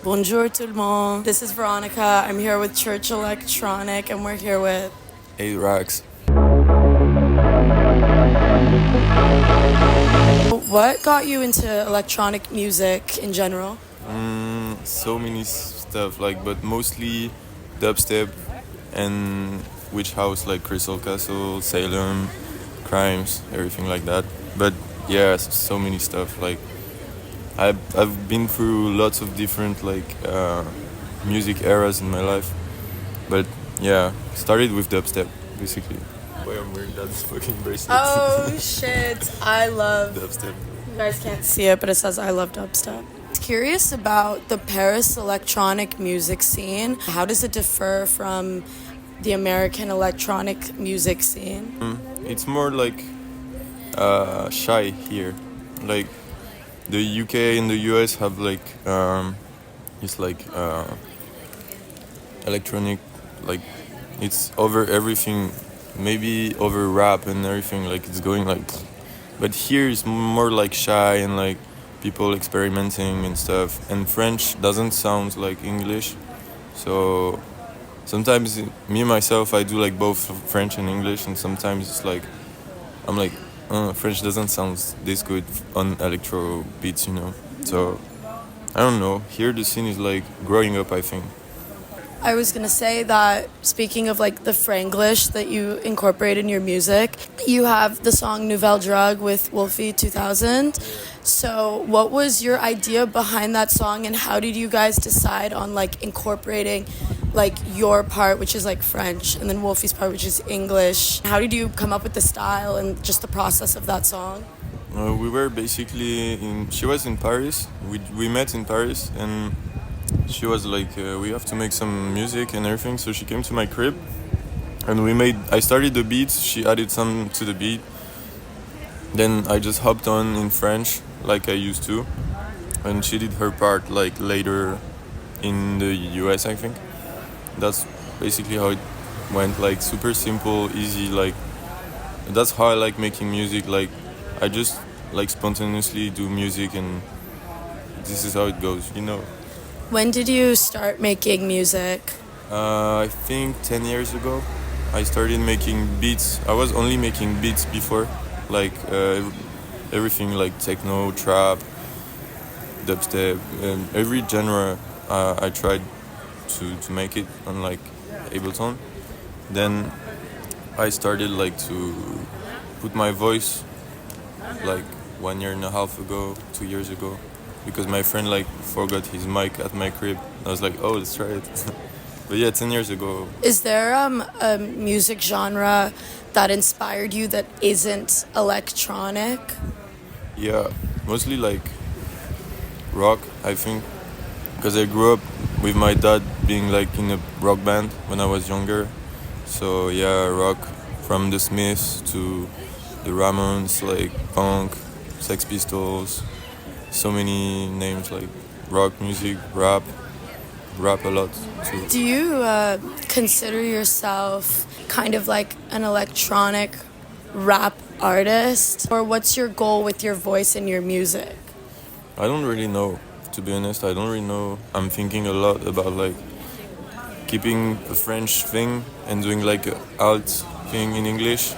Bonjour tout le monde. This is Veronica. I'm here with Church Electronic, and we're here with 8 Racks. What got you into electronic music in general? So many stuff, like, but mostly dubstep and witch house, like Crystal Castle, Salem, Crimes, everything like that. But yeah, so many stuff. Like I've been through lots of different music eras in my life. But yeah, started with dubstep basically. Why I'm wearing that fucking bracelet? Oh shit, I love Dubstep. You guys can't see it, but it says I love dubstep. Curious about the Paris electronic music scene. How does it differ from the American electronic music scene? It's more like shy here. Like the UK and the US have it's like electronic, like it's over everything, maybe over rap and everything, like it's going like, but here is more like shy and like people experimenting and stuff. And French doesn't sound like English, so sometimes me myself I do like both French and English, and sometimes it's like I'm like French doesn't sound this good on electro beats, you know. So I don't know. Here the scene is like growing up, I think. I was gonna say that speaking of like the frainglais that you incorporate in your music, you have the song Nouvelle Drug with Wolfie 2000. So what was your idea behind that song, and how did you guys decide on like incorporating like your part, which is like French, and then Wolfie's part, which is English? How did you come up with the style and just the process of that song? We were basically in. She was in Paris. We met in Paris, and she was like, we have to make some music and everything. So she came to my crib, and we made. I started the beats. She added some to the beat. Then I just hopped on in French like I used to, and she did her part like later in the US, I think. That's basically how it went. Like super simple, easy. Like that's how I like making music. Like I just like spontaneously do music, and this is how it goes, you know. When did you start making music? I think 10 years ago, I started making beats. I was only making beats before, like everything like techno, trap, dubstep, and every genre I tried to make it on like Ableton. Then I started like to put my voice like 1.5 years ago, 2 years ago, because my friend like forgot his mic at my crib. I was like, oh, let's try it. But yeah, 10 years ago. Is there a music genre that inspired you that isn't electronic? Yeah, mostly like rock, I think, because I grew up with my dad being like in a rock band when I was younger. So yeah, rock, from the Smiths to the Ramones, like punk, Sex Pistols, so many names, like rock music, rap a lot too. Do you consider yourself kind of like an electronic rap artist? Or what's your goal with your voice and your music? I don't really know, to be honest. I don't really know. I'm thinking a lot about like keeping the French thing and doing like a alt thing in English.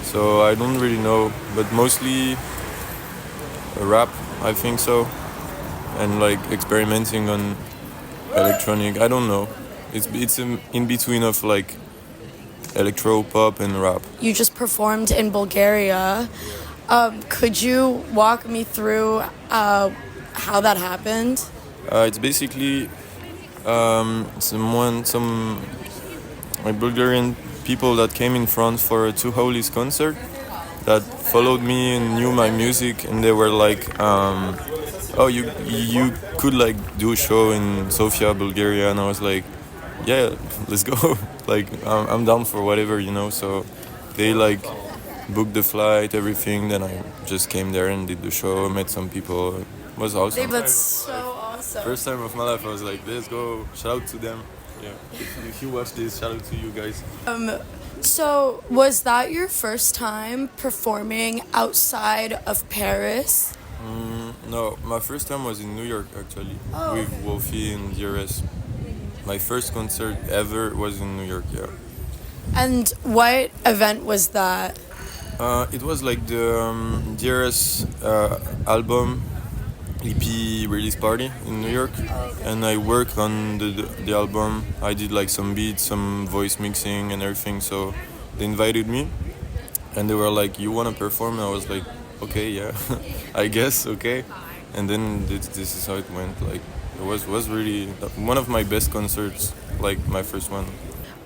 So I don't really know, but mostly rap, I think so, and like experimenting on electronic. I don't know. It's in between of like electro pop and rap. You just performed in Bulgaria. Could you walk me through how that happened? It's basically some like Bulgarian people that came in front for a Two Holies concert that followed me and knew my music, and they were like, oh, you could like do a show in Sofia, Bulgaria. And I was like, yeah, let's go. Like I'm down for whatever, you know. So they like booked the flight, everything. Then I just came there and did the show, met some people. It was awesome. That's so awesome. First time of my life, I was like, let's go. Shout out to them. Yeah, if you watch this, shout out to you guys. So was that your first time performing outside of Paris? No, my first time was in New York actually, Oh, with okay. Wolfie and DRS. My first concert ever was in New York, yeah. And what event was that? It was like the DRS album EP release party in New York, and I worked on the album. I did like some beats, some voice mixing, and everything. So they invited me, and they were like, "You want to perform?" And I was like, "Okay, yeah, I guess, okay." And then this is how it went. Like it was really one of my best concerts, like my first one.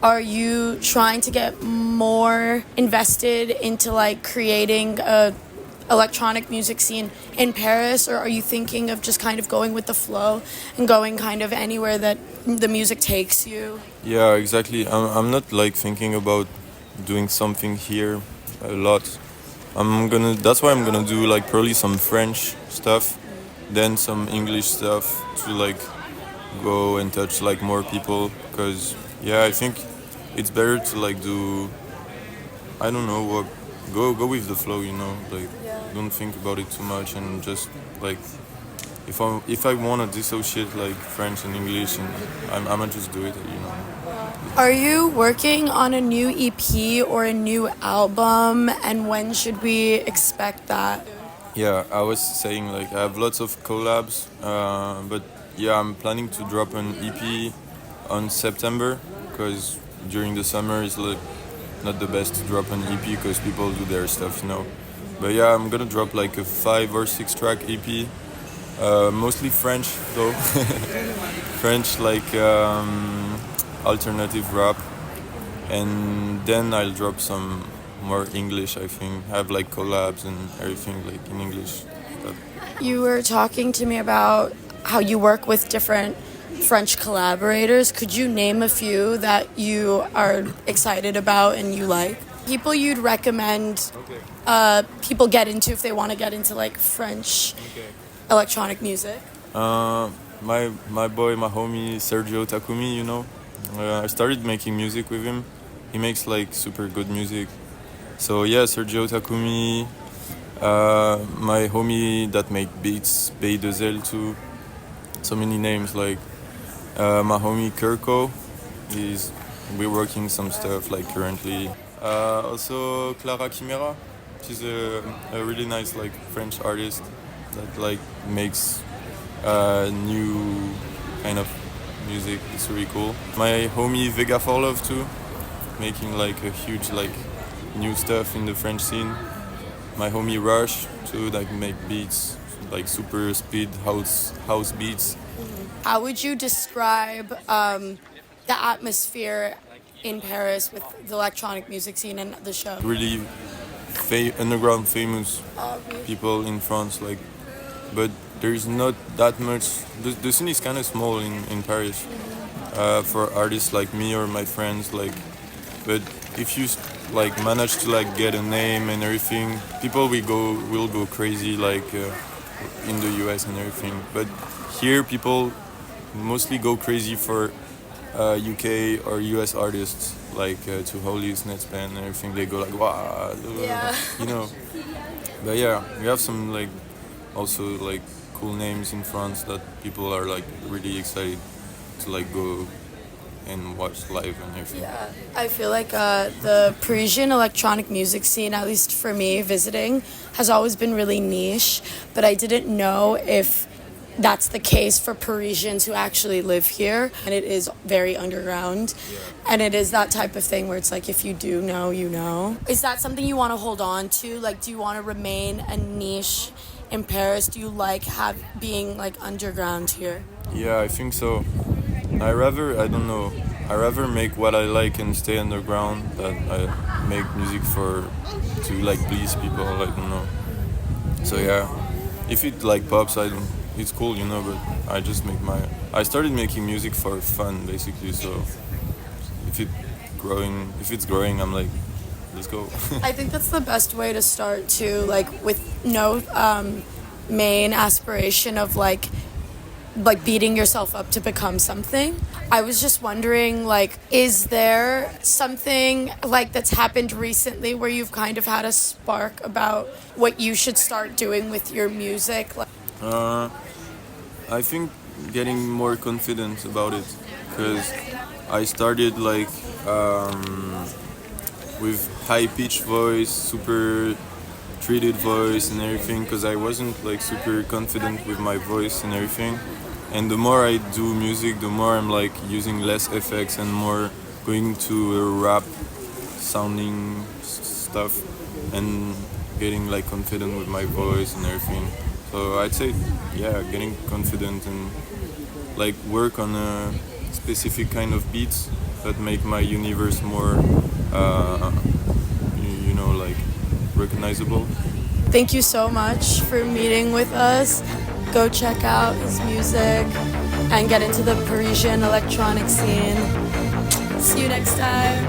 Are you trying to get more invested into like creating a electronic music scene in Paris, or are you thinking of just kind of going with the flow and going kind of anywhere that the music takes you? Yeah, exactly. I'm not like thinking about doing something here a lot. That's why I'm gonna do like probably some French stuff, then some English stuff to like go and touch like more people. Cause yeah, I think it's better to like do, I don't know what, go with the flow, you know, like don't think about it too much and just like if I wanna dissociate like French and English, and I'ma just do it, you know. Are you working on a new EP or a new album, and when should we expect that? Yeah, I was saying like I have lots of collabs, but yeah, I'm planning to drop an EP on September because during the summer is like not the best to drop an EP because people do their stuff, you know. But yeah, I'm gonna drop like a 5 or 6 track EP, mostly French though, French like alternative rap, and then I'll drop some more English. I think have like collabs and everything like in English. But You were talking to me about how you work with different French collaborators. Could you name a few that you are excited about and you like? People you'd recommend people get into if they want to get into like French electronic music? my boy, my homie Sergio Takumi, you know, I started making music with him. He makes like super good music. So yeah, Sergio Takumi, my homie that make beats, B2L too. So many names like my homie Kirko. We're working some stuff like currently. Also Clara Chimera. She's a really nice like French artist that like makes new kind of music. It's really cool. My homie Vega for Love too, making like a huge like new stuff in the French scene. My homie Rush too, that make beats like super speed house beats. How would you describe the atmosphere in Paris with the electronic music scene and the show? Really underground famous people in France, like, but there's not that much. The scene is kind of small in Paris for artists like me or my friends, like, but if you like manage to like get a name and everything, people will go crazy like in the US and everything. But here people mostly go crazy for UK or US artists like To Holies, Netspan and everything. They go like wow, Yeah. you know. But yeah, we have some like also like cool names in France that people are like really excited to like go and watch live and everything. Yeah, I feel like the Parisian electronic music scene, at least for me visiting, has always been really niche, but I didn't know if that's the case for Parisians who actually live here, and it is very underground, and it is that type of thing where it's like if you do know, you know. Is that something you want to hold on to? Like, do you want to remain a niche in Paris? Do you like being like underground here? Yeah, I think so. I don't know. I rather make what I like and stay underground than I make music to like please people. I don't know. So yeah, if it like pops, it's cool, you know. But I started making music for fun basically. So if it's growing, I'm like, let's go. I think that's the best way to start too, like with no main aspiration of like like beating yourself up to become something. I was just wondering, like, is there something like that's happened recently where you've kind of had a spark about what you should start doing with your music? Like, Uh, I think getting more confident about it, because I started like with high pitched voice, super treated voice and everything, because I wasn't like super confident with my voice and everything. And the more I do music, the more I'm like using less effects and more going to a rap sounding stuff and getting like confident with my voice and everything. So I'd say, yeah, getting confident and like work on a specific kind of beats that make my universe more, like recognizable. thank you so much for meeting with us. Go check out his music and get into the Parisian electronic scene. See you next time.